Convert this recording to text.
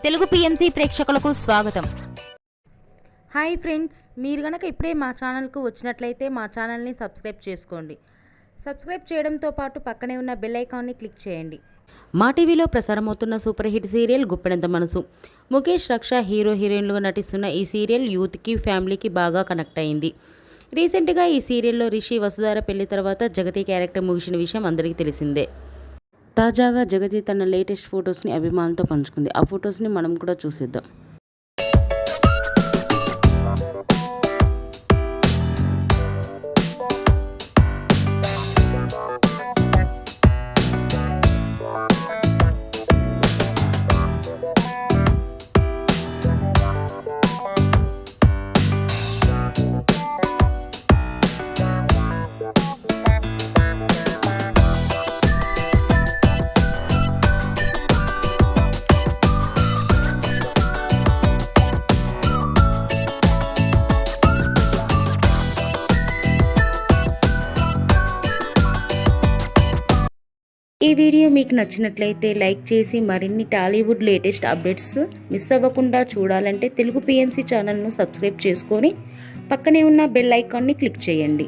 Telugu PMC ప్రేక్షకులకు స్వాగతం. Hi friends, మీరు గనక ఇప్పుడే మా ఛానల్కు వచ్చినట్లయితే మా ఛానల్ని సబ్స్క్రైబ్ చేసుకోండి. సబ్స్క్రైబ్ చేయడంతో పాటు పక్కనే ఉన్న బెల్ ఐకాన్ని క్లిక్ చేయండి. మా టీవీలో ప్రసారమవుతున్న సూపర్ హిట్ సీరియల్ గుప్పెడంత మనసు. ముఖేష్, రక్ష హీరో హీరోయిన్లుగా నటిస్తున్న ఈ సీరియల్ యూత్కి, ఫ్యామిలీకి బాగా కనెక్ట్ అయింది. రీసెంట్గా ఈ సీరియల్లో రిషి, వసుధార పెళ్లి తర్వాత జగతి క్యారెక్టర్ ముగిసిన విషయం అందరికీ తెలిసిందే. తాజాగా జగతి తన లేటెస్ట్ ఫొటోస్ని అభిమానులతో పంచుకుంది. ఆ ఫొటోస్ని మనం కూడా చూసేద్దాం. ఈ వీడియో మీకు నచ్చినట్లయితే లైక్ చేసి మరిన్ని టాలీవుడ్ లేటెస్ట్ అప్డేట్స్ మిస్ అవ్వకుండా చూడాలంటే తెలుగు పిఎంసి ఛానల్ను సబ్స్క్రైబ్ చేసుకొని పక్కనే ఉన్న బెల్ ఐకాన్ని క్లిక్ చేయండి.